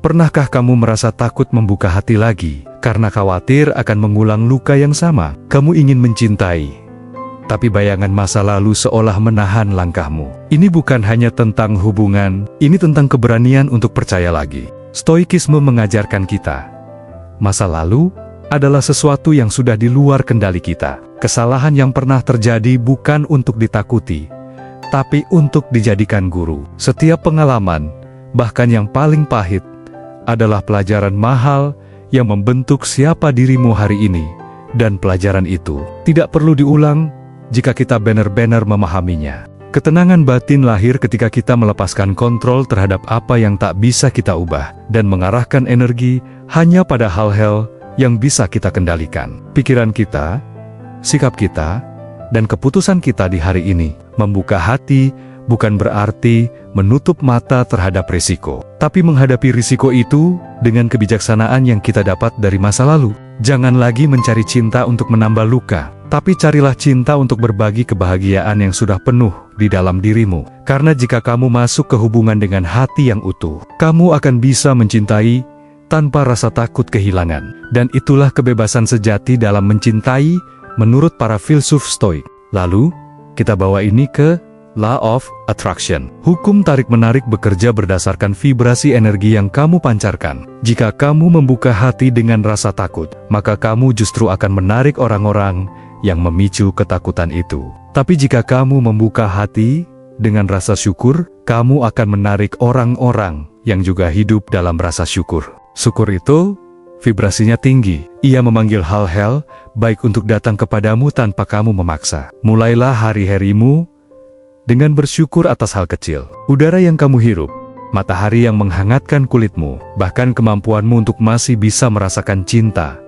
Pernahkah kamu merasa takut membuka hati lagi karena khawatir akan mengulang luka yang sama? Kamu ingin mencintai, tapi bayangan masa lalu seolah menahan langkahmu. Ini bukan hanya tentang hubungan, ini tentang keberanian untuk percaya lagi. Stoikisme mengajarkan kita, masa lalu adalah sesuatu yang sudah di luar kendali kita. Kesalahan yang pernah terjadi bukan untuk ditakuti, tapi untuk dijadikan guru. Setiap pengalaman, bahkan yang paling pahit, adalah pelajaran mahal yang membentuk siapa dirimu hari ini. Dan pelajaran itu tidak perlu diulang jika kita benar-benar memahaminya. Ketenangan batin lahir ketika kita melepaskan kontrol terhadap apa yang tak bisa kita ubah dan mengarahkan energi hanya pada hal-hal yang bisa kita kendalikan. Pikiran kita, sikap kita, dan keputusan kita di hari ini. Membuka hati bukan berarti menutup mata terhadap risiko, tapi menghadapi risiko itu dengan kebijaksanaan yang kita dapat dari masa lalu. Jangan lagi mencari cinta untuk menambah luka, tapi carilah cinta untuk berbagi kebahagiaan yang sudah penuh di dalam dirimu. Karena jika kamu masuk ke hubungan dengan hati yang utuh, kamu akan bisa mencintai tanpa rasa takut kehilangan. Dan itulah kebebasan sejati dalam mencintai menurut para filsuf Stoik. Lalu, kita bawa ini ke Law of Attraction. Hukum tarik-menarik bekerja berdasarkan vibrasi energi yang kamu pancarkan. Jika kamu membuka hati dengan rasa takut, maka kamu justru akan menarik orang-orang yang memicu ketakutan itu. Tapi jika kamu membuka hati dengan rasa syukur, kamu akan menarik orang-orang yang juga hidup dalam rasa syukur. Syukur itu vibrasinya tinggi. Ia memanggil hal-hal baik untuk datang kepadamu tanpa kamu memaksa. Mulailah hari-harimu dengan bersyukur atas hal kecil. Udara yang kamu hirup, matahari yang menghangatkan kulitmu, bahkan kemampuanmu untuk masih bisa merasakan cinta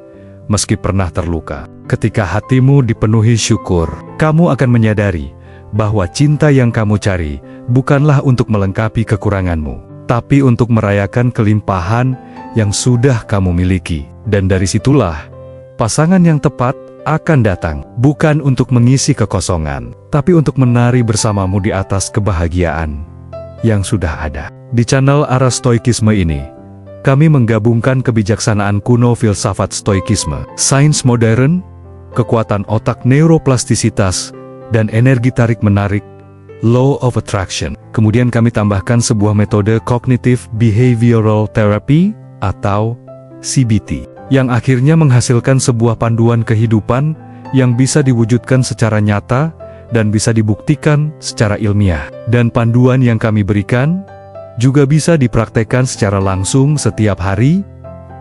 meski pernah terluka. Ketika hatimu dipenuhi syukur, kamu akan menyadari bahwa cinta yang kamu cari bukanlah untuk melengkapi kekuranganmu, tapi untuk merayakan kelimpahan yang sudah kamu miliki. Dan dari situlah pasangan yang tepat akan datang, bukan untuk mengisi kekosongan, tapi untuk menari bersamamu di atas kebahagiaan yang sudah ada. Di channel Arah Stoikisme ini, kami menggabungkan kebijaksanaan kuno filsafat Stoikisme, sains modern, kekuatan otak neuroplastisitas, dan energi tarik-menarik, Law of Attraction. Kemudian kami tambahkan sebuah metode Cognitive Behavioral Therapy atau CBT, yang akhirnya menghasilkan sebuah panduan kehidupan yang bisa diwujudkan secara nyata dan bisa dibuktikan secara ilmiah. Dan panduan yang kami berikan juga bisa dipraktekkan secara langsung setiap hari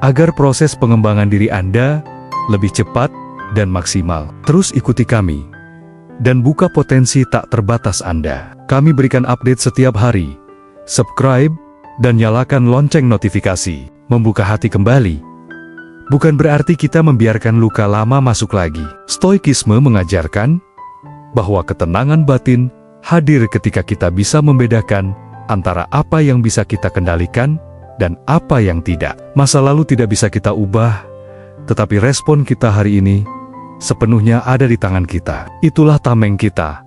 agar proses pengembangan diri Anda lebih cepat dan maksimal. Terus ikuti kami dan buka potensi tak terbatas Anda. Kami berikan update setiap hari. Subscribe dan nyalakan lonceng notifikasi. Membuka hati kembali bukan berarti kita membiarkan luka lama masuk lagi. Stoikisme mengajarkan bahwa ketenangan batin hadir ketika kita bisa membedakan antara apa yang bisa kita kendalikan dan apa yang tidak. Masa lalu tidak bisa kita ubah, tetapi respon kita hari ini sepenuhnya ada di tangan kita. Itulah tameng kita,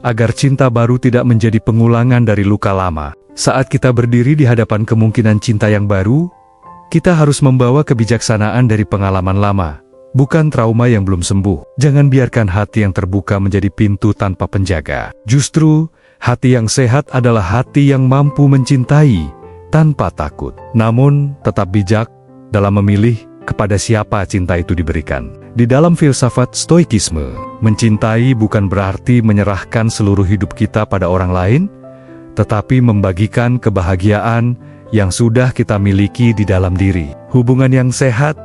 agar cinta baru tidak menjadi pengulangan dari luka lama. Saat kita berdiri di hadapan kemungkinan cinta yang baru, kita harus membawa kebijaksanaan dari pengalaman lama, bukan trauma yang belum sembuh. Jangan biarkan hati yang terbuka menjadi pintu tanpa penjaga. Justru, hati yang sehat adalah hati yang mampu mencintai tanpa takut. Namun, tetap bijak dalam memilih kepada siapa cinta itu diberikan. Di dalam filsafat Stoikisme, mencintai bukan berarti menyerahkan seluruh hidup kita pada orang lain, tetapi membagikan kebahagiaan yang sudah kita miliki di dalam diri. Hubungan yang sehat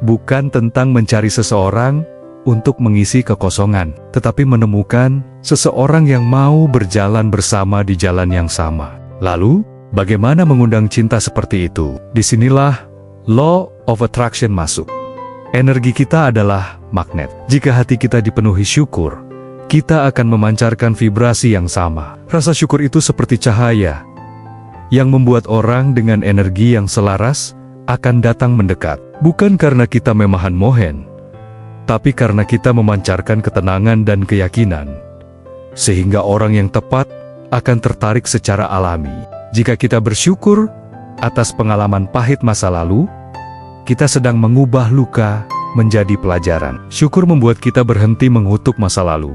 bukan tentang mencari seseorang untuk mengisi kekosongan, tetapi menemukan seseorang yang mau berjalan bersama di jalan yang sama. Lalu, bagaimana mengundang cinta seperti itu? Disinilah Law of Attraction masuk. Energi kita adalah magnet. Jika hati kita dipenuhi syukur, kita akan memancarkan vibrasi yang sama. Rasa syukur itu seperti cahaya yang membuat orang dengan energi yang selaras akan datang mendekat. Bukan karena kita memahan mohen, tapi karena kita memancarkan ketenangan dan keyakinan, sehingga orang yang tepat akan tertarik secara alami. Jika kita bersyukur, atas pengalaman pahit masa lalu, kita sedang mengubah luka menjadi pelajaran. Syukur membuat kita berhenti mengutuk masa lalu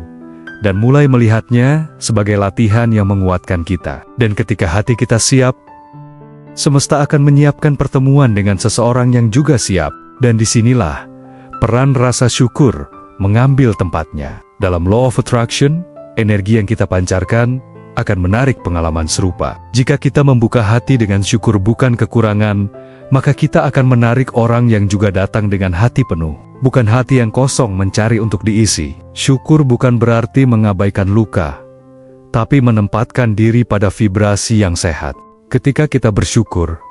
dan mulai melihatnya sebagai latihan yang menguatkan kita. Dan ketika hati kita siap, semesta akan menyiapkan pertemuan dengan seseorang yang juga siap. Dan disinilah peran rasa syukur mengambil tempatnya. Dalam Law of Attraction, energi yang kita pancarkan akan menarik pengalaman serupa. Jika kita membuka hati dengan syukur bukan kekurangan, maka kita akan menarik orang yang juga datang dengan hati penuh. Bukan hati yang kosong mencari untuk diisi. Syukur bukan berarti mengabaikan luka, tapi menempatkan diri pada vibrasi yang sehat. Ketika kita bersyukur,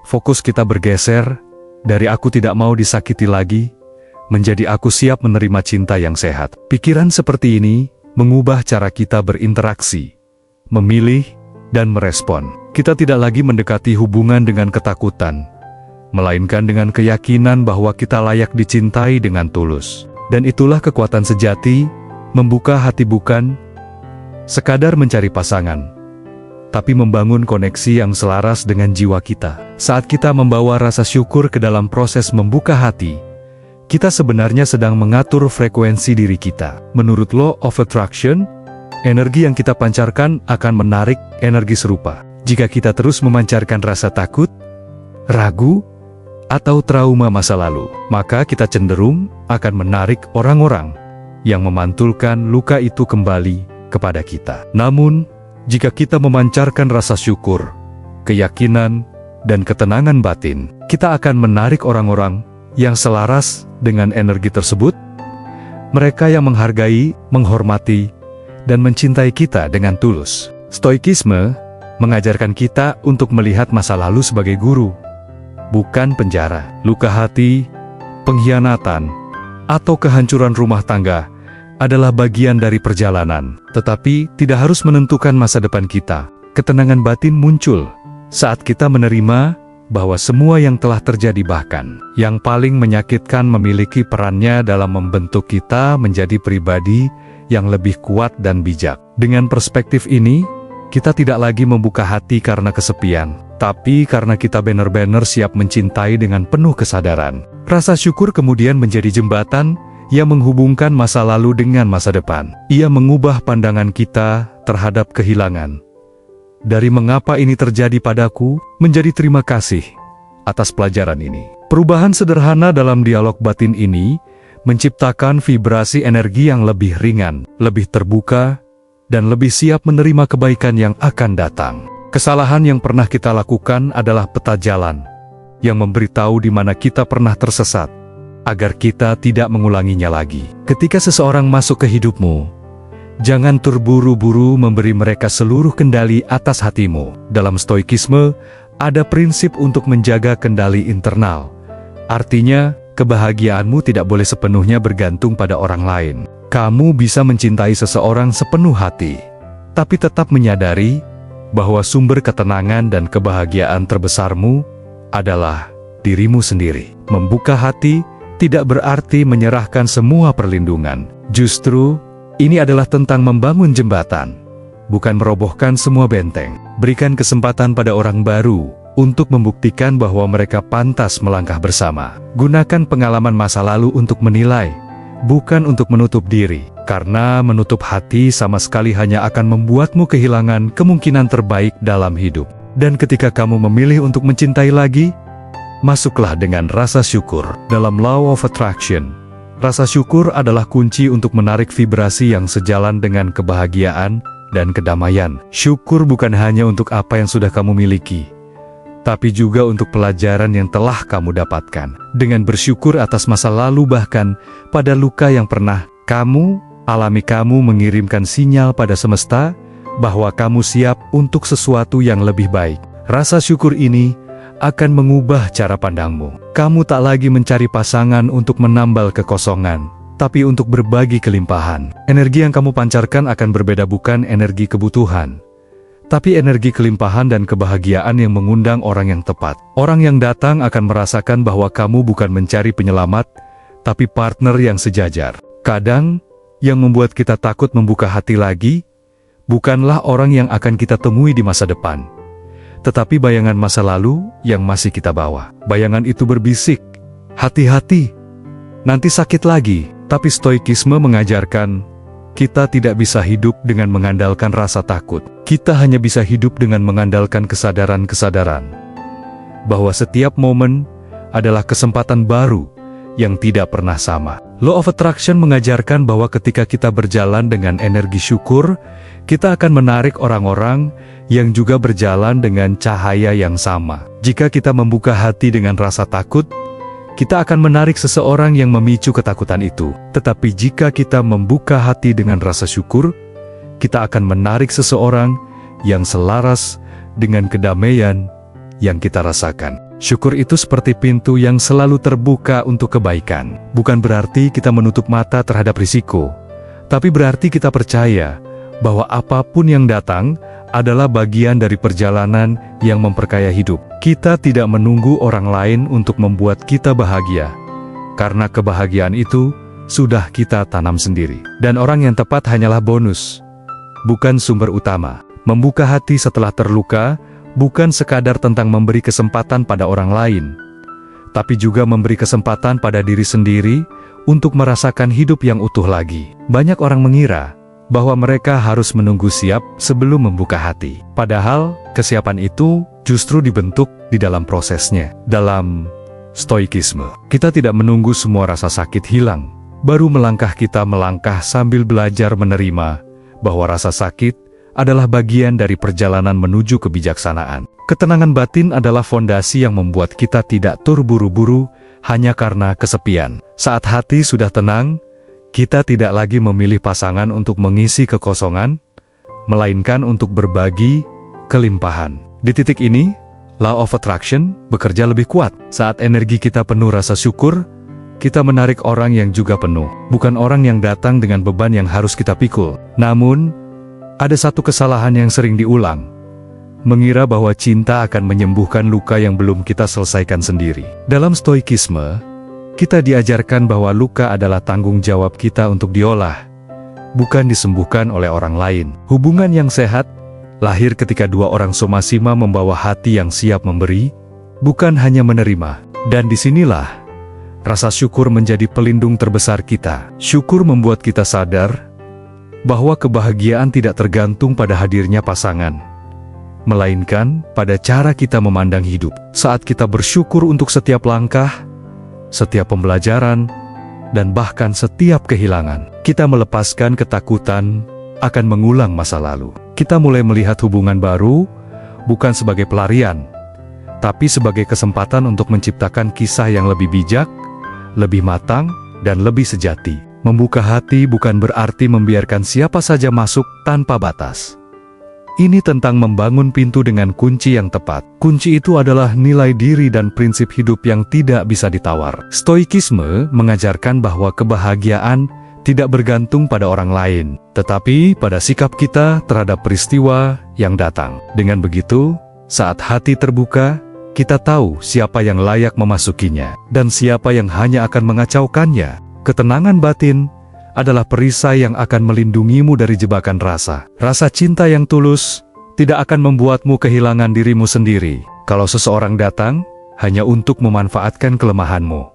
fokus kita bergeser dari aku tidak mau disakiti lagi, menjadi aku siap menerima cinta yang sehat. Pikiran seperti ini mengubah cara kita berinteraksi, memilih, dan merespon. Kita tidak lagi mendekati hubungan dengan ketakutan, melainkan dengan keyakinan bahwa kita layak dicintai dengan tulus. Dan itulah kekuatan sejati, membuka hati bukan sekadar mencari pasangan, tapi membangun koneksi yang selaras dengan jiwa kita. Saat kita membawa rasa syukur ke dalam proses membuka hati, kita sebenarnya sedang mengatur frekuensi diri kita. Menurut Law of Attraction, energi yang kita pancarkan akan menarik energi serupa. Jika kita terus memancarkan rasa takut, ragu, atau trauma masa lalu, maka kita cenderung akan menarik orang-orang yang memantulkan luka itu kembali kepada kita. Namun, jika kita memancarkan rasa syukur, keyakinan, dan ketenangan batin, kita akan menarik orang-orang yang selaras dengan energi tersebut, mereka yang menghargai, menghormati, dan mencintai kita dengan tulus. Stoikisme mengajarkan kita untuk melihat masa lalu sebagai guru, bukan penjara. Luka hati, pengkhianatan, atau kehancuran rumah tangga adalah bagian dari perjalanan, tetapi tidak harus menentukan masa depan kita. Ketenangan batin muncul saat kita menerima bahwa semua yang telah terjadi, bahkan yang paling menyakitkan, memiliki perannya dalam membentuk kita menjadi pribadi yang lebih kuat dan bijak. Dengan perspektif ini, kita tidak lagi membuka hati karena kesepian, tapi karena kita benar-benar siap mencintai dengan penuh kesadaran. Rasa syukur kemudian menjadi jembatan yang menghubungkan masa lalu dengan masa depan. Ia mengubah pandangan kita terhadap kehilangan. Dari mengapa ini terjadi padaku, menjadi terima kasih atas pelajaran ini. Perubahan sederhana dalam dialog batin ini menciptakan vibrasi energi yang lebih ringan, lebih terbuka, dan lebih siap menerima kebaikan yang akan datang. Kesalahan yang pernah kita lakukan adalah peta jalan yang memberitahu di mana kita pernah tersesat, agar kita tidak mengulanginya lagi. Ketika seseorang masuk ke hidupmu, jangan terburu-buru memberi mereka seluruh kendali atas hatimu. Dalam stoikisme, ada prinsip untuk menjaga kendali internal. Artinya, kebahagiaanmu tidak boleh sepenuhnya bergantung pada orang lain. Kamu bisa mencintai seseorang sepenuh hati, tapi tetap menyadari bahwa sumber ketenangan dan kebahagiaan terbesarmu adalah dirimu sendiri. Membuka hati tidak berarti menyerahkan semua perlindungan. Justru, ini adalah tentang membangun jembatan, bukan merobohkan semua benteng. Berikan kesempatan pada orang baru untuk membuktikan bahwa mereka pantas melangkah bersama. Gunakan pengalaman masa lalu untuk menilai, bukan untuk menutup diri, karena menutup hati sama sekali hanya akan membuatmu kehilangan kemungkinan terbaik dalam hidup. Dan ketika kamu memilih untuk mencintai lagi, masuklah dengan rasa syukur. Dalam Law of Attraction, rasa syukur adalah kunci untuk menarik vibrasi yang sejalan dengan kebahagiaan dan kedamaian. Syukur bukan hanya untuk apa yang sudah kamu miliki, tapi juga untuk pelajaran yang telah kamu dapatkan. Dengan bersyukur atas masa lalu, bahkan pada luka yang pernah kamu alami, kamu mengirimkan sinyal pada semesta bahwa kamu siap untuk sesuatu yang lebih baik. Rasa syukur ini akan mengubah cara pandangmu. Kamu tak lagi mencari pasangan untuk menambal kekosongan, tapi untuk berbagi kelimpahan. Energi yang kamu pancarkan akan berbeda, bukan energi kebutuhan, tapi energi kelimpahan dan kebahagiaan yang mengundang orang yang tepat. Orang yang datang akan merasakan bahwa kamu bukan mencari penyelamat, tapi partner yang sejajar. Kadang, yang membuat kita takut membuka hati lagi, bukanlah orang yang akan kita temui di masa depan, tetapi bayangan masa lalu yang masih kita bawa. Bayangan itu berbisik, "Hati-hati, nanti sakit lagi." Tapi stoikisme mengajarkan, kita tidak bisa hidup dengan mengandalkan rasa takut. Kita hanya bisa hidup dengan mengandalkan kesadaran-kesadaran bahwa setiap momen adalah kesempatan baru yang tidak pernah sama. Law of Attraction mengajarkan bahwa ketika kita berjalan dengan energi syukur, kita akan menarik orang-orang yang juga berjalan dengan cahaya yang sama. Jika kita membuka hati dengan rasa takut, kita akan menarik seseorang yang memicu ketakutan itu. Tetapi jika kita membuka hati dengan rasa syukur, kita akan menarik seseorang yang selaras dengan kedamaian yang kita rasakan. Syukur itu seperti pintu yang selalu terbuka untuk kebaikan. Bukan berarti kita menutup mata terhadap risiko, tapi berarti kita percaya bahwa apapun yang datang adalah bagian dari perjalanan yang memperkaya hidup. Kita tidak menunggu orang lain untuk membuat kita bahagia, karena kebahagiaan itu sudah kita tanam sendiri. Dan orang yang tepat hanyalah bonus, bukan sumber utama. Membuka hati setelah terluka bukan sekadar tentang memberi kesempatan pada orang lain, tapi juga memberi kesempatan pada diri sendiri untuk merasakan hidup yang utuh lagi. Banyak orang mengira bahwa mereka harus menunggu siap sebelum membuka hati. Padahal, kesiapan itu justru dibentuk di dalam prosesnya. Dalam stoikisme, kita tidak menunggu semua rasa sakit hilang, baru kita melangkah sambil belajar menerima bahwa rasa sakit adalah bagian dari perjalanan menuju kebijaksanaan. Ketenangan batin adalah fondasi yang membuat kita tidak terburu-buru hanya karena kesepian. Saat hati sudah tenang, kita tidak lagi memilih pasangan untuk mengisi kekosongan, melainkan untuk berbagi kelimpahan. Di titik ini, Law of Attraction bekerja lebih kuat. Saat energi kita penuh rasa syukur, kita menarik orang yang juga penuh. Bukan orang yang datang dengan beban yang harus kita pikul. Namun, ada satu kesalahan yang sering diulang, mengira bahwa cinta akan menyembuhkan luka yang belum kita selesaikan sendiri. Dalam stoikisme, kita diajarkan bahwa luka adalah tanggung jawab kita untuk diolah, bukan disembuhkan oleh orang lain. Hubungan yang sehat lahir ketika dua orang somasima membawa hati yang siap memberi, bukan hanya menerima. Dan disinilah rasa syukur menjadi pelindung terbesar kita. Syukur membuat kita sadar bahwa kebahagiaan tidak tergantung pada hadirnya pasangan, melainkan pada cara kita memandang hidup. Saat kita bersyukur untuk setiap langkah, setiap pembelajaran, dan bahkan setiap kehilangan, kita melepaskan ketakutan akan mengulang masa lalu. Kita mulai melihat hubungan baru bukan sebagai pelarian, tapi sebagai kesempatan untuk menciptakan kisah yang lebih bijak, lebih matang, dan lebih sejati. Membuka hati bukan berarti membiarkan siapa saja masuk tanpa batas. Ini tentang membangun pintu dengan kunci yang tepat. Kunci itu adalah nilai diri dan prinsip hidup yang tidak bisa ditawar. Stoikisme mengajarkan bahwa kebahagiaan tidak bergantung pada orang lain, tetapi pada sikap kita terhadap peristiwa yang datang. Dengan begitu, saat hati terbuka, kita tahu siapa yang layak memasukinya, dan siapa yang hanya akan mengacaukannya. Ketenangan batin adalah perisai yang akan melindungimu dari jebakan rasa. Rasa cinta yang tulus tidak akan membuatmu kehilangan dirimu sendiri kalau seseorang datang hanya untuk memanfaatkan kelemahanmu.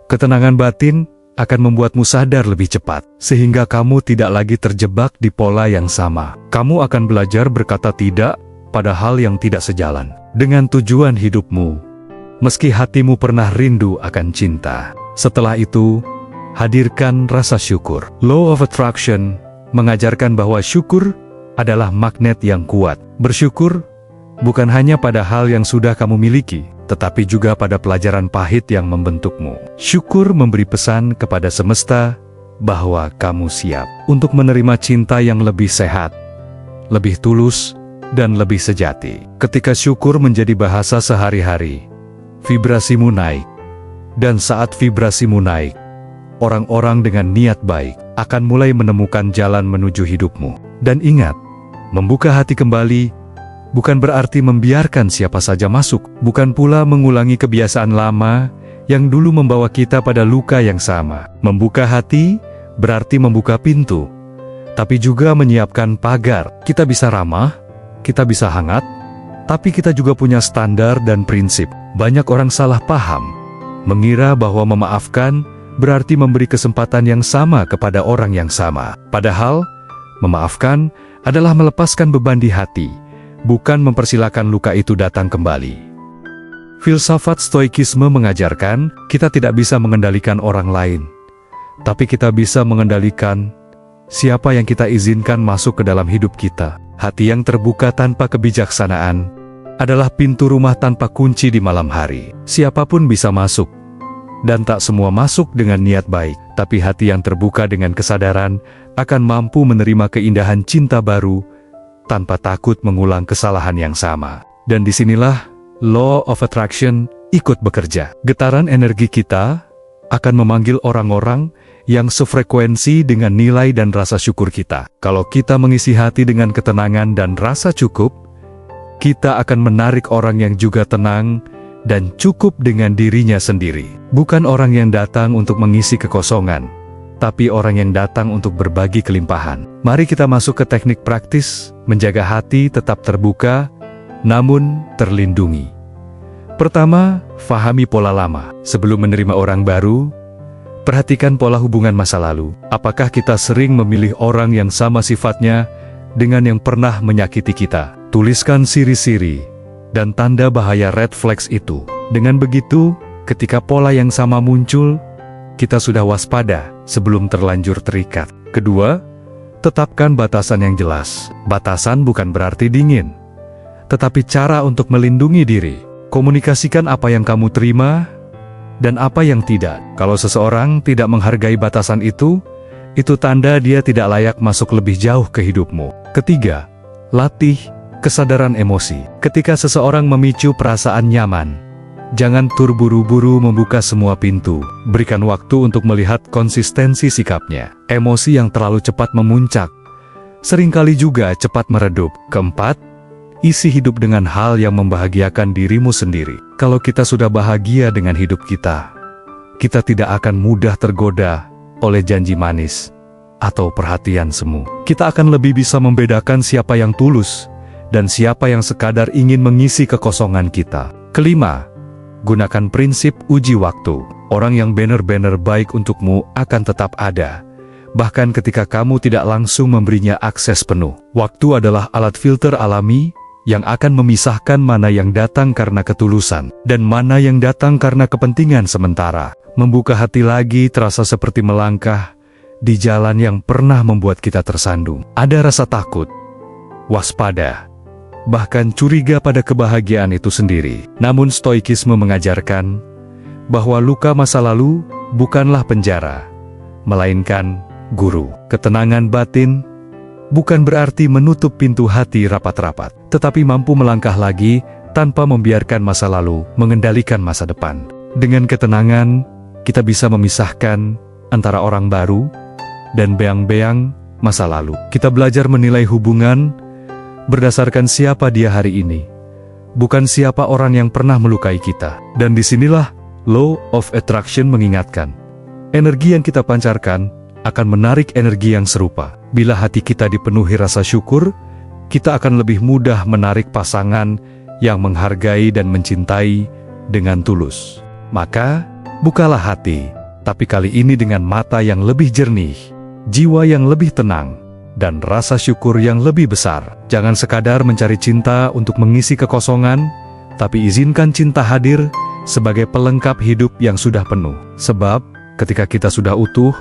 Ketenangan batin akan membuatmu sadar lebih cepat, sehingga kamu tidak lagi terjebak di pola yang sama. Kamu akan belajar berkata tidak pada hal yang tidak sejalan dengan tujuan hidupmu, meski hatimu pernah rindu akan cinta. Setelah itu, hadirkan rasa syukur. Law of Attraction mengajarkan bahwa syukur adalah magnet yang kuat. Bersyukur bukan hanya pada hal yang sudah kamu miliki, tetapi juga pada pelajaran pahit yang membentukmu. Syukur memberi pesan kepada semesta bahwa kamu siap untuk menerima cinta yang lebih sehat, lebih tulus, dan lebih sejati. Ketika syukur menjadi bahasa sehari-hari, vibrasimu naik. Dan saat vibrasimu naik, orang-orang dengan niat baik akan mulai menemukan jalan menuju hidupmu. Dan ingat, membuka hati kembali bukan berarti membiarkan siapa saja masuk, bukan pula mengulangi kebiasaan lama yang dulu membawa kita pada luka yang sama. Membuka hati berarti membuka pintu, tapi juga menyiapkan pagar. Kita bisa ramah, kita bisa hangat, Tapi kita juga punya standar dan prinsip. Banyak orang salah paham, mengira bahwa memaafkan berarti memberi kesempatan yang sama kepada orang yang sama. Padahal, memaafkan adalah melepaskan beban di hati, bukan mempersilahkan luka itu datang kembali. Filsafat Stoikisme mengajarkan kita tidak bisa mengendalikan orang lain, tapi kita bisa mengendalikan siapa yang kita izinkan masuk ke dalam hidup kita. Hati yang terbuka tanpa kebijaksanaan adalah pintu rumah tanpa kunci di malam hari. Siapapun bisa masuk, dan tak semua masuk dengan niat baik. Tapi hati yang terbuka dengan kesadaran akan mampu menerima keindahan cinta baru tanpa takut mengulang kesalahan yang sama. Dan disinilah Law of Attraction ikut bekerja. Getaran energi kita akan memanggil orang-orang yang sefrekuensi dengan nilai dan rasa syukur kita. Kalau kita mengisi hati dengan ketenangan dan rasa cukup, kita akan menarik orang yang juga tenang dan cukup dengan dirinya sendiri. Bukan orang yang datang untuk mengisi kekosongan, tapi orang yang datang untuk berbagi kelimpahan. Mari kita masuk ke teknik praktis menjaga hati tetap terbuka, namun terlindungi. Pertama, fahami pola lama. Sebelum menerima orang baru, perhatikan pola hubungan masa lalu. Apakah kita sering memilih orang yang sama sifatnya dengan yang pernah menyakiti kita? Tuliskan siri-siri dan tanda bahaya red flags itu. Dengan begitu, ketika pola yang sama muncul, kita sudah waspada sebelum terlanjur terikat. Kedua, tetapkan batasan yang jelas. Batasan bukan berarti dingin, tetapi cara untuk melindungi diri. Komunikasikan apa yang kamu terima dan apa yang tidak. Kalau seseorang tidak menghargai batasan itu tanda dia tidak layak masuk lebih jauh ke hidupmu. Ketiga, latih kesadaran emosi. Ketika seseorang memicu perasaan nyaman, jangan terburu-buru membuka semua pintu. Berikan waktu untuk melihat konsistensi sikapnya. Emosi yang terlalu cepat memuncak seringkali juga cepat meredup. Keempat, isi hidup dengan hal yang membahagiakan dirimu sendiri. Kalau kita sudah bahagia dengan hidup kita tidak akan mudah tergoda oleh janji manis atau perhatian semu. Kita akan lebih bisa membedakan siapa yang tulus dan siapa yang sekadar ingin mengisi kekosongan kita. Kelima, gunakan prinsip uji waktu. Orang yang benar-benar baik untukmu akan tetap ada, bahkan ketika kamu tidak langsung memberinya akses penuh. Waktu adalah alat filter alami yang akan memisahkan mana yang datang karena ketulusan dan mana yang datang karena kepentingan sementara. Membuka hati lagi terasa seperti melangkah di jalan yang pernah membuat kita tersandung. Ada rasa takut, waspada, bahkan curiga pada kebahagiaan itu sendiri. Namun Stoikisme mengajarkan bahwa luka masa lalu bukanlah penjara, melainkan guru. Ketenangan batin bukan berarti menutup pintu hati rapat-rapat, tetapi mampu melangkah lagi tanpa membiarkan masa lalu mengendalikan masa depan. Dengan ketenangan, kita bisa memisahkan antara orang baru dan beang-beang masa lalu. Kita belajar menilai hubungan berdasarkan siapa dia hari ini, bukan siapa orang yang pernah melukai kita. Dan disinilah Law of Attraction mengingatkan, energi yang kita pancarkan akan menarik energi yang serupa. Bila hati kita dipenuhi rasa syukur, kita akan lebih mudah menarik pasangan yang menghargai dan mencintai dengan tulus. Maka, bukalah hati, tapi kali ini dengan mata yang lebih jernih, jiwa yang lebih tenang, dan rasa syukur yang lebih besar. Jangan sekadar mencari cinta untuk mengisi kekosongan, tapi izinkan cinta hadir sebagai pelengkap hidup yang sudah penuh. Sebab, ketika kita sudah utuh,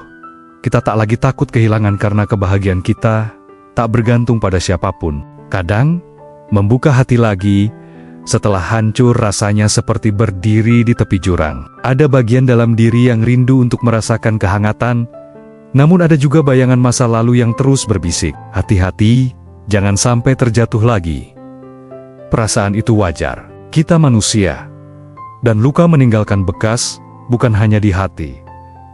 kita tak lagi takut kehilangan karena kebahagiaan kita tak bergantung pada siapapun. Kadang, membuka hati lagi setelah hancur rasanya seperti berdiri di tepi jurang. Ada bagian dalam diri yang rindu untuk merasakan kehangatan, namun ada juga bayangan masa lalu yang terus berbisik. Hati-hati, jangan sampai terjatuh lagi. Perasaan itu wajar. Kita manusia. Dan luka meninggalkan bekas bukan hanya di hati,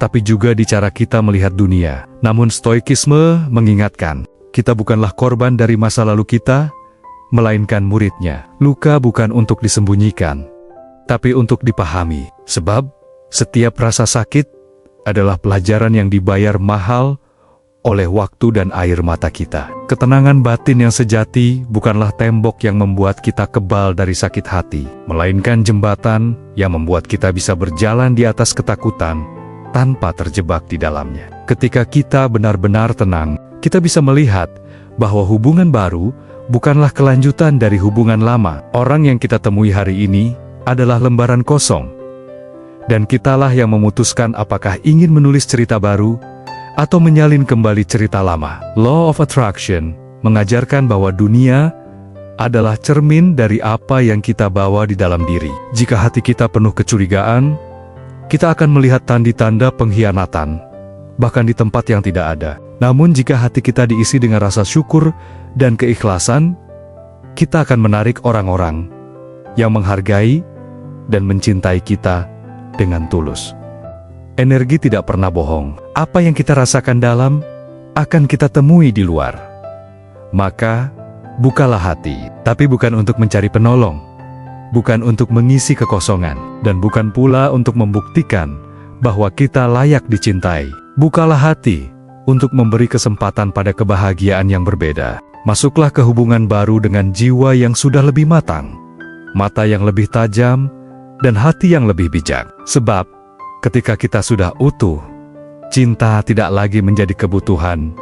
tapi juga di cara kita melihat dunia. Namun Stoikisme mengingatkan, kita bukanlah korban dari masa lalu kita, melainkan muridnya. Luka bukan untuk disembunyikan, tapi untuk dipahami. Sebab, setiap rasa sakit adalah pelajaran yang dibayar mahal oleh waktu dan air mata kita. Ketenangan batin yang sejati bukanlah tembok yang membuat kita kebal dari sakit hati, melainkan jembatan yang membuat kita bisa berjalan di atas ketakutan tanpa terjebak di dalamnya. Ketika kita benar-benar tenang, kita bisa melihat bahwa hubungan baru bukanlah kelanjutan dari hubungan lama. Orang yang kita temui hari ini adalah lembaran kosong, dan kitalah yang memutuskan apakah ingin menulis cerita baru atau menyalin kembali cerita lama. Law of Attraction mengajarkan bahwa dunia adalah cermin dari apa yang kita bawa di dalam diri. Jika hati kita penuh kecurigaan, kita akan melihat tanda-tanda pengkhianatan, bahkan di tempat yang tidak ada. Namun jika hati kita diisi dengan rasa syukur dan keikhlasan, kita akan menarik orang-orang yang menghargai dan mencintai kita dengan tulus. Energi tidak pernah bohong. Apa yang kita rasakan dalam, akan kita temui di luar. Maka, bukalah hati, tapi bukan untuk mencari penolong, bukan untuk mengisi kekosongan, dan bukan pula untuk membuktikan bahwa kita layak dicintai. Bukalah hati untuk memberi kesempatan pada kebahagiaan yang berbeda. Masuklah ke hubungan baru dengan jiwa yang sudah lebih matang, mata yang lebih tajam, dan hati yang lebih bijak. Sebab, ketika kita sudah utuh, cinta tidak lagi menjadi kebutuhan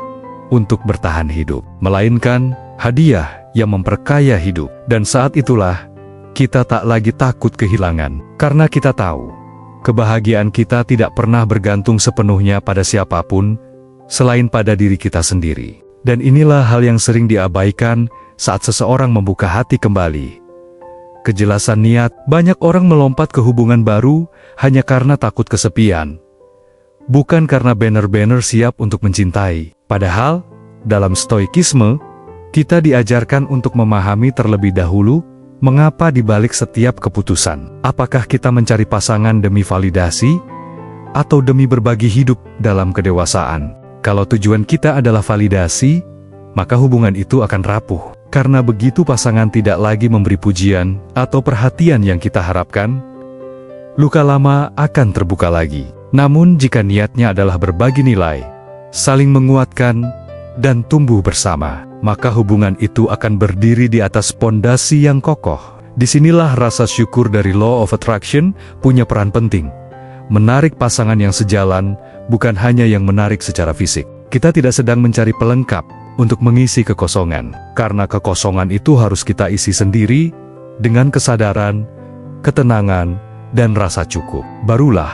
untuk bertahan hidup, melainkan hadiah yang memperkaya hidup. Dan saat itulah, kita tak lagi takut kehilangan, karena kita tahu, kebahagiaan kita tidak pernah bergantung sepenuhnya pada siapapun, selain pada diri kita sendiri. Dan inilah hal yang sering diabaikan saat seseorang membuka hati kembali. Kejelasan niat, banyak orang melompat ke hubungan baru hanya karena takut kesepian. Bukan karena benar-benar siap untuk mencintai. Padahal, dalam stoikisme, kita diajarkan untuk memahami terlebih dahulu mengapa dibalik setiap keputusan. Apakah kita mencari pasangan demi validasi, atau demi berbagi hidup dalam kedewasaan? Kalau tujuan kita adalah validasi, maka hubungan itu akan rapuh. Karena begitu pasangan tidak lagi memberi pujian atau perhatian yang kita harapkan, luka lama akan terbuka lagi. Namun jika niatnya adalah berbagi nilai, saling menguatkan, dan tumbuh bersama, maka hubungan itu akan berdiri di atas pondasi yang kokoh. Disinilah rasa syukur dari Law of Attraction punya peran penting. Menarik pasangan yang sejalan, bukan hanya yang menarik secara fisik. Kita tidak sedang mencari pelengkap untuk mengisi kekosongan, karena kekosongan itu harus kita isi sendiri dengan kesadaran, ketenangan, dan rasa cukup. Barulah,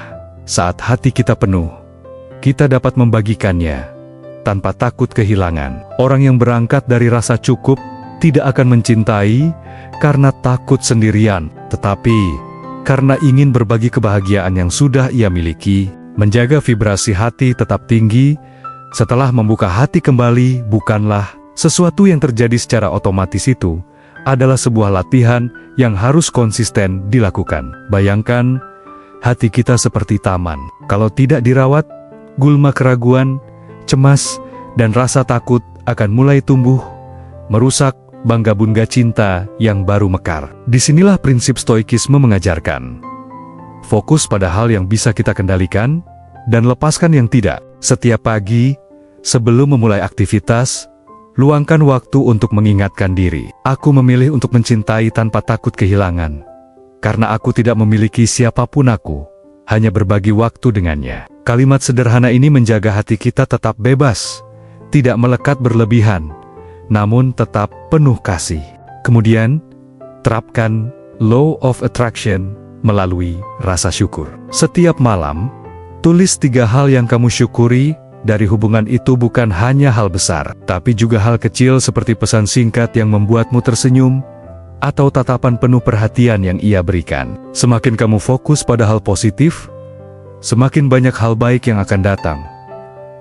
saat hati kita penuh, kita dapat membagikannya tanpa takut kehilangan. Orang yang berangkat dari rasa cukup tidak akan mencintai karena takut sendirian, tetapi karena ingin berbagi kebahagiaan yang sudah ia miliki. Menjaga vibrasi hati tetap tinggi setelah membuka hati kembali bukanlah sesuatu yang terjadi secara otomatis. Itu adalah sebuah latihan yang harus konsisten dilakukan. Bayangkan, hati kita seperti taman. Kalau tidak dirawat, gulma keraguan, cemas, dan rasa takut akan mulai tumbuh, merusak bangga-bangga cinta yang baru mekar. Disinilah prinsip stoikisme mengajarkan. Fokus pada hal yang bisa kita kendalikan, dan lepaskan yang tidak. Setiap pagi, sebelum memulai aktivitas, luangkan waktu untuk mengingatkan diri. Aku memilih untuk mencintai tanpa takut kehilangan. Karena aku tidak memiliki siapapun, aku hanya berbagi waktu dengannya. Kalimat sederhana ini menjaga hati kita tetap bebas, tidak melekat berlebihan, namun tetap penuh kasih. Kemudian, terapkan Law of Attraction melalui rasa syukur. Setiap malam, tulis 3 hal yang kamu syukuri dari hubungan itu. Bukan hanya hal besar, tapi juga hal kecil seperti pesan singkat yang membuatmu tersenyum, atau tatapan penuh perhatian yang ia berikan. Semakin kamu fokus pada hal positif, semakin banyak hal baik yang akan datang,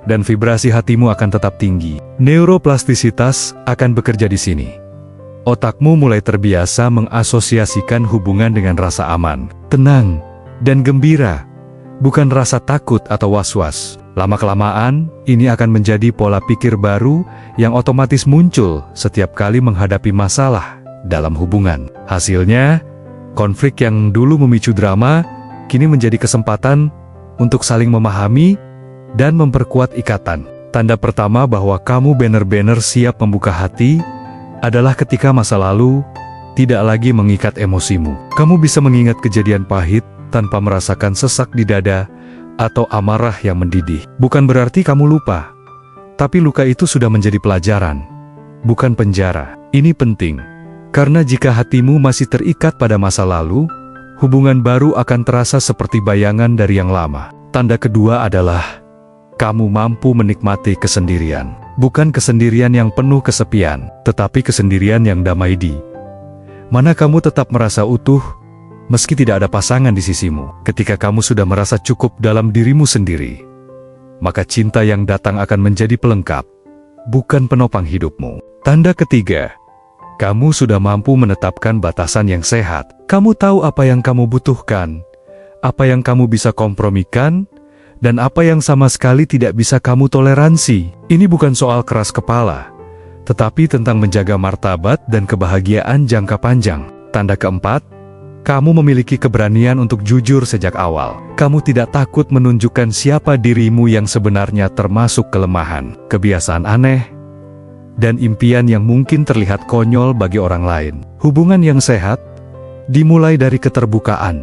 dan vibrasi hatimu akan tetap tinggi. Neuroplastisitas akan bekerja di sini. Otakmu mulai terbiasa mengasosiasikan hubungan dengan rasa aman, tenang, dan gembira, bukan rasa takut atau was-was. Lama-kelamaan, ini akan menjadi pola pikir baru yang otomatis muncul setiap kali menghadapi masalah dalam hubungan. Hasilnya, konflik yang dulu memicu drama, kini menjadi kesempatan untuk saling memahami dan memperkuat ikatan. Tanda pertama bahwa kamu benar-benar siap membuka hati adalah ketika masa lalu tidak lagi mengikat emosimu. Kamu bisa mengingat kejadian pahit tanpa merasakan sesak di dada atau amarah yang mendidih. Bukan berarti kamu lupa, tapi luka itu sudah menjadi pelajaran, bukan penjara. Ini penting, karena jika hatimu masih terikat pada masa lalu, hubungan baru akan terasa seperti bayangan dari yang lama. Tanda kedua adalah kamu mampu menikmati kesendirian. Bukan kesendirian yang penuh kesepian, tetapi kesendirian yang damai di mana kamu tetap merasa utuh, meski tidak ada pasangan di sisimu. Ketika kamu sudah merasa cukup dalam dirimu sendiri, maka cinta yang datang akan menjadi pelengkap, bukan penopang hidupmu. Tanda ketiga, kamu sudah mampu menetapkan batasan yang sehat. Kamu tahu apa yang kamu butuhkan, apa yang kamu bisa kompromikan, dan apa yang sama sekali tidak bisa kamu toleransi. Ini bukan soal keras kepala, tetapi tentang menjaga martabat dan kebahagiaan jangka panjang. Tanda keempat, kamu memiliki keberanian untuk jujur sejak awal. Kamu tidak takut menunjukkan siapa dirimu yang sebenarnya, termasuk kelemahan, kebiasaan aneh, dan impian yang mungkin terlihat konyol bagi orang lain. Hubungan yang sehat dimulai dari keterbukaan,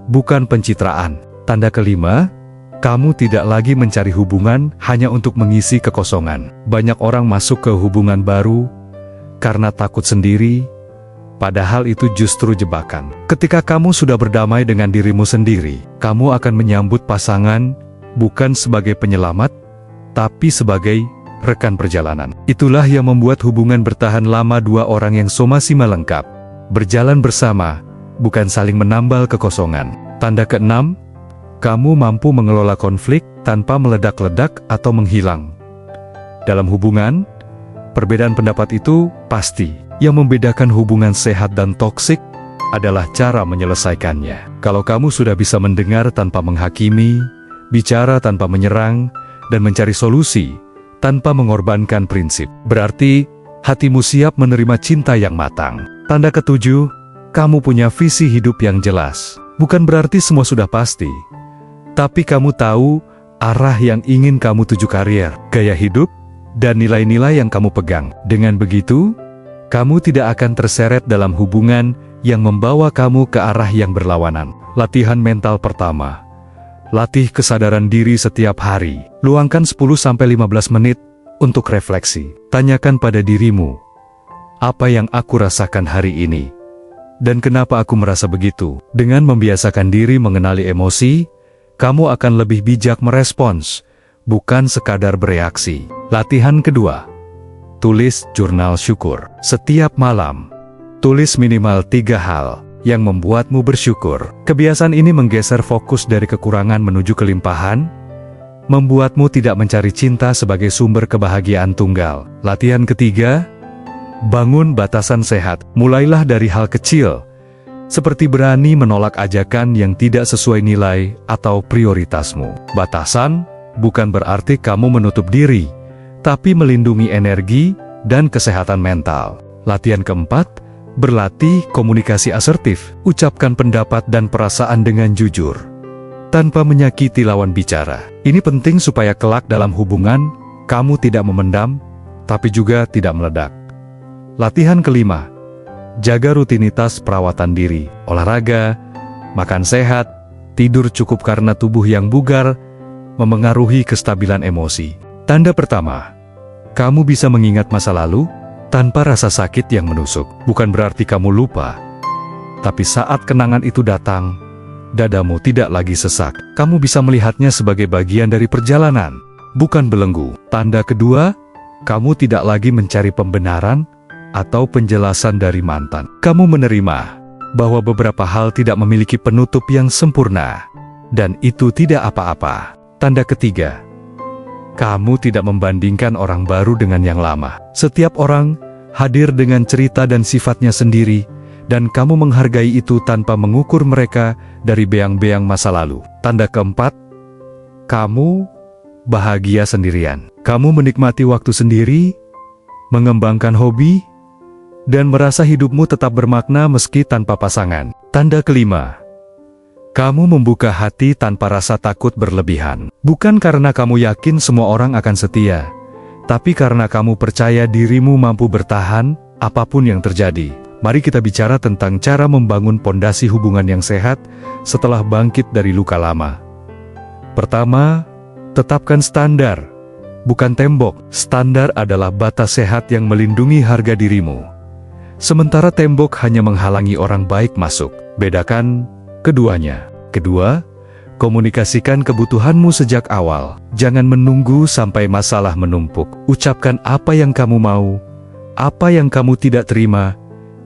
bukan pencitraan. Tanda kelima, kamu tidak lagi mencari hubungan hanya untuk mengisi kekosongan. Banyak orang masuk ke hubungan baru karena takut sendiri, padahal itu justru jebakan. Ketika kamu sudah berdamai dengan dirimu sendiri, kamu akan menyambut pasangan bukan sebagai penyelamat, tapi sebagai rekan perjalanan. Itulah yang membuat hubungan bertahan lama. Dua orang yang somasi lengkap, berjalan bersama, bukan saling menambal kekosongan. Tanda keenam, kamu mampu mengelola konflik tanpa meledak-ledak atau menghilang. Dalam hubungan, perbedaan pendapat itu pasti. Yang membedakan hubungan sehat dan toksik adalah cara menyelesaikannya. Kalau kamu sudah bisa mendengar tanpa menghakimi, bicara tanpa menyerang, dan mencari solusi tanpa mengorbankan prinsip, berarti hatimu siap menerima cinta yang matang. Tanda ketujuh, kamu punya visi hidup yang jelas. Bukan berarti semua sudah pasti, tapi kamu tahu arah yang ingin kamu tuju, karier, gaya hidup, dan nilai-nilai yang kamu pegang. Dengan begitu, kamu tidak akan terseret dalam hubungan yang membawa kamu ke arah yang berlawanan. Latihan mental pertama. Latih kesadaran diri setiap hari. Luangkan 10-15 menit untuk refleksi. Tanyakan pada dirimu, apa yang aku rasakan hari ini? Dan kenapa aku merasa begitu? Dengan membiasakan diri mengenali emosi, kamu akan lebih bijak merespons, bukan sekadar bereaksi. Latihan kedua, tulis jurnal syukur. Setiap malam, tulis minimal 3 hal yang membuatmu bersyukur. Kebiasaan ini menggeser fokus dari kekurangan menuju kelimpahan, membuatmu tidak mencari cinta sebagai sumber kebahagiaan tunggal. Latihan ketiga, bangun batasan sehat. Mulailah dari hal kecil, seperti berani menolak ajakan yang tidak sesuai nilai atau prioritasmu. Batasan bukan berarti kamu menutup diri, tapi melindungi energi dan kesehatan mental. Latihan keempat, berlatih komunikasi asertif. Ucapkan pendapat dan perasaan dengan jujur, tanpa menyakiti lawan bicara. Ini penting supaya kelak dalam hubungan, kamu tidak memendam, tapi juga tidak meledak. Latihan kelima, jaga rutinitas perawatan diri, olahraga, makan sehat, tidur cukup karena tubuh yang bugar memengaruhi kestabilan emosi. Tanda pertama, kamu bisa mengingat masa lalu tanpa rasa sakit yang menusuk. Bukan berarti kamu lupa, tapi saat kenangan itu datang, dadamu tidak lagi sesak. Kamu bisa melihatnya sebagai bagian dari perjalanan, bukan belenggu. Tanda kedua, kamu tidak lagi mencari pembenaran atau penjelasan dari mantan. Kamu menerima bahwa beberapa hal tidak memiliki penutup yang sempurna, dan itu tidak apa-apa. Tanda ketiga, kamu tidak membandingkan orang baru dengan yang lama. Setiap orang hadir dengan cerita dan sifatnya sendiri, dan kamu menghargai itu tanpa mengukur mereka dari beang-beang masa lalu. Tanda keempat, kamu bahagia sendirian. Kamu menikmati waktu sendiri, mengembangkan hobi, dan merasa hidupmu tetap bermakna meski tanpa pasangan. Tanda kelima, Kamu membuka hati tanpa rasa takut berlebihan. Bukan karena kamu yakin semua orang akan setia, tapi karena kamu percaya dirimu mampu bertahan, apapun yang terjadi. Mari kita bicara tentang cara membangun pondasi hubungan yang sehat setelah bangkit dari luka lama. Pertama, tetapkan standar, bukan tembok. Standar adalah batas sehat yang melindungi harga dirimu. Sementara tembok hanya menghalangi orang baik masuk. Bedakan keduanya. Kedua, komunikasikan kebutuhanmu sejak awal. Jangan menunggu sampai masalah menumpuk. Ucapkan apa yang kamu mau, apa yang kamu tidak terima,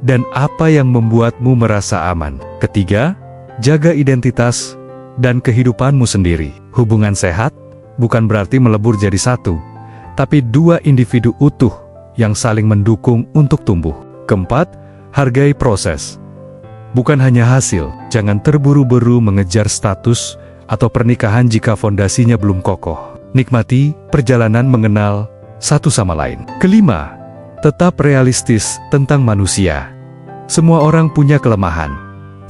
dan apa yang membuatmu merasa aman. Ketiga, jaga identitas dan kehidupanmu sendiri. Hubungan sehat bukan berarti melebur jadi satu, tapi dua individu utuh yang saling mendukung untuk tumbuh. Keempat, hargai proses, bukan hanya hasil. Jangan terburu-buru mengejar status atau pernikahan jika fondasinya belum kokoh. Nikmati perjalanan mengenal satu sama lain. Kelima, tetap realistis tentang manusia. Semua orang punya kelemahan,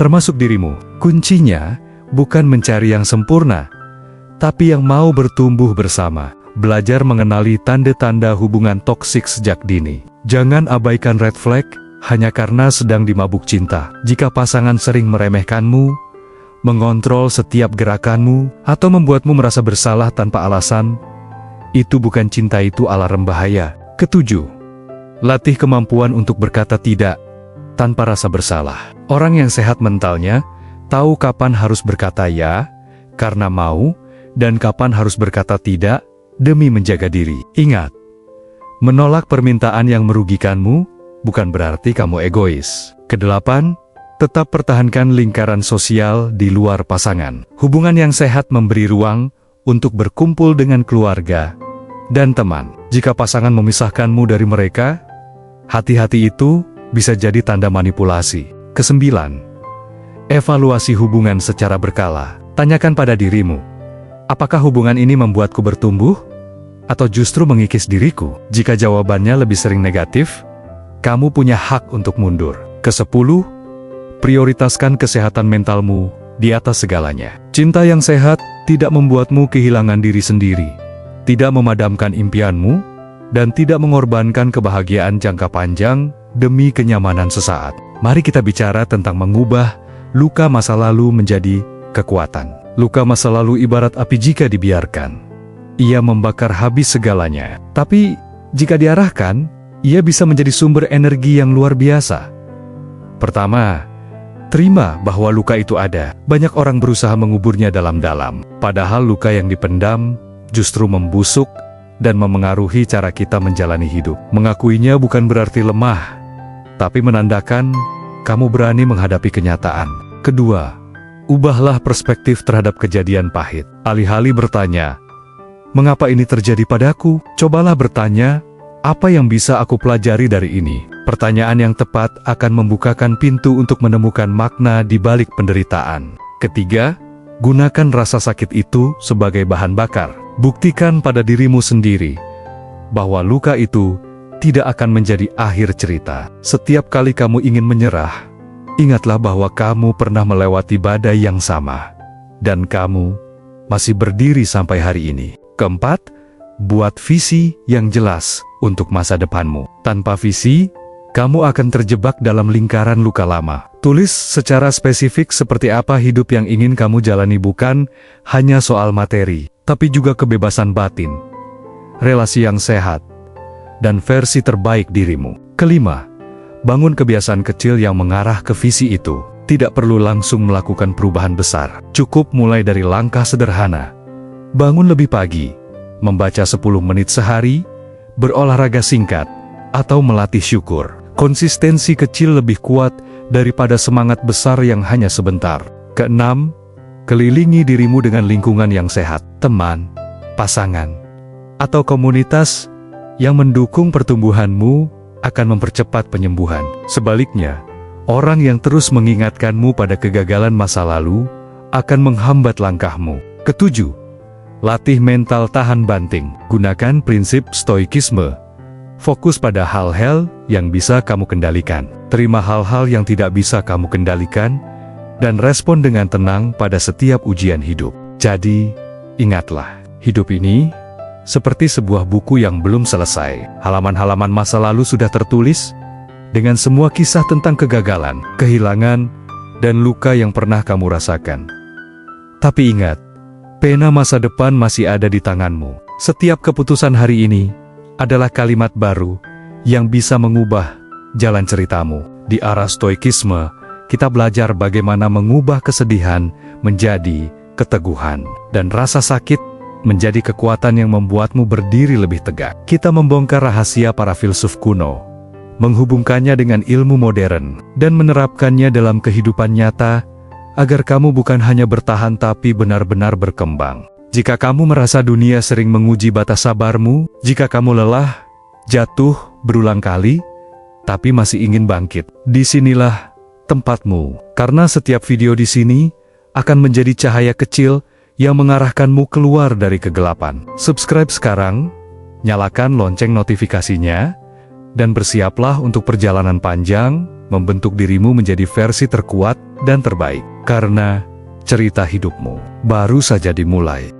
termasuk dirimu. Kuncinya bukan mencari yang sempurna, tapi yang mau bertumbuh bersama. Belajar mengenali tanda-tanda hubungan toksik sejak dini. Jangan abaikan red flag hanya karena sedang dimabuk cinta. Jika pasangan sering meremehkanmu, mengontrol setiap gerakanmu, atau membuatmu merasa bersalah tanpa alasan, itu bukan cinta, itu alarm bahaya. Ketujuh, latih kemampuan untuk berkata tidak tanpa rasa bersalah. Orang yang sehat mentalnya tahu kapan harus berkata ya karena mau, dan kapan harus berkata tidak demi menjaga diri. Ingat, menolak permintaan yang merugikanmu bukan berarti kamu egois. Kedelapan, tetap pertahankan lingkaran sosial di luar pasangan. Hubungan yang sehat memberi ruang untuk berkumpul dengan keluarga dan teman. Jika pasangan memisahkanmu dari mereka, hati-hati, itu bisa jadi tanda manipulasi. Kesembilan, evaluasi hubungan secara berkala. Tanyakan pada dirimu, apakah hubungan ini membuatku bertumbuh, atau justru mengikis diriku? Jika jawabannya lebih sering negatif, kamu punya hak untuk mundur. Kesepuluh, prioritaskan kesehatan mentalmu di atas segalanya. Cinta yang sehat tidak membuatmu kehilangan diri sendiri, tidak memadamkan impianmu, dan tidak mengorbankan kebahagiaan jangka panjang demi kenyamanan sesaat. Mari kita bicara tentang mengubah luka masa lalu menjadi kekuatan. Luka masa lalu ibarat api, jika dibiarkan, ia membakar habis segalanya. Tapi, jika diarahkan, ia bisa menjadi sumber energi yang luar biasa. Pertama, terima bahwa luka itu ada. Banyak orang berusaha menguburnya dalam-dalam, padahal luka yang dipendam justru membusuk dan memengaruhi cara kita menjalani hidup. Mengakuinya bukan berarti lemah, tapi menandakan kamu berani menghadapi kenyataan. Kedua, ubahlah perspektif terhadap kejadian pahit. Alih-alih bertanya, mengapa ini terjadi padaku? Cobalah bertanya, apa yang bisa aku pelajari dari ini? Pertanyaan yang tepat akan membukakan pintu untuk menemukan makna di balik penderitaan. Ketiga, gunakan rasa sakit itu sebagai bahan bakar. Buktikan pada dirimu sendiri bahwa luka itu tidak akan menjadi akhir cerita. Setiap kali kamu ingin menyerah, ingatlah bahwa kamu pernah melewati badai yang sama, dan kamu masih berdiri sampai hari ini. Keempat, buat visi yang jelas untuk masa depanmu. Tanpa visi, kamu akan terjebak dalam lingkaran luka lama. Tulis secara spesifik seperti apa hidup yang ingin kamu jalani, bukan hanya soal materi, tapi juga kebebasan batin, relasi yang sehat, dan versi terbaik dirimu. Kelima, bangun kebiasaan kecil yang mengarah ke visi itu. Tidak perlu langsung melakukan perubahan besar. Cukup mulai dari langkah sederhana. Bangun lebih pagi, membaca 10 menit sehari, berolahraga singkat, atau melatih syukur. Konsistensi kecil lebih kuat daripada semangat besar yang hanya sebentar. Keenam, kelilingi dirimu dengan lingkungan yang sehat. Teman, pasangan, atau komunitas yang mendukung pertumbuhanmu akan mempercepat penyembuhan. Sebaliknya, orang yang terus mengingatkanmu pada kegagalan masa lalu akan menghambat langkahmu. Ketujuh, latih mental tahan banting. Gunakan prinsip stoikisme. Fokus pada hal-hal yang bisa kamu kendalikan. Terima hal-hal yang tidak bisa kamu kendalikan, dan respon dengan tenang pada setiap ujian hidup. Jadi, ingatlah, hidup ini seperti sebuah buku yang belum selesai. Halaman-halaman masa lalu sudah tertulis, dengan semua kisah tentang kegagalan, kehilangan, dan luka yang pernah kamu rasakan. Tapi ingat, pena masa depan masih ada di tanganmu. Setiap keputusan hari ini adalah kalimat baru yang bisa mengubah jalan ceritamu. Di arah stoikisme, kita belajar bagaimana mengubah kesedihan menjadi keteguhan, dan rasa sakit menjadi kekuatan yang membuatmu berdiri lebih tegak. Kita membongkar rahasia para filsuf kuno, menghubungkannya dengan ilmu modern, dan menerapkannya dalam kehidupan nyata, agar kamu bukan hanya bertahan tapi benar-benar berkembang. Jika kamu merasa dunia sering menguji batas sabarmu, jika kamu lelah, jatuh berulang kali, tapi masih ingin bangkit, disinilah tempatmu. Karena setiap video di sini akan menjadi cahaya kecil yang mengarahkanmu keluar dari kegelapan. Subscribe sekarang, nyalakan lonceng notifikasinya, dan bersiaplah untuk perjalanan panjang, membentuk dirimu menjadi versi terkuat dan terbaik. Karena cerita hidupmu baru saja dimulai.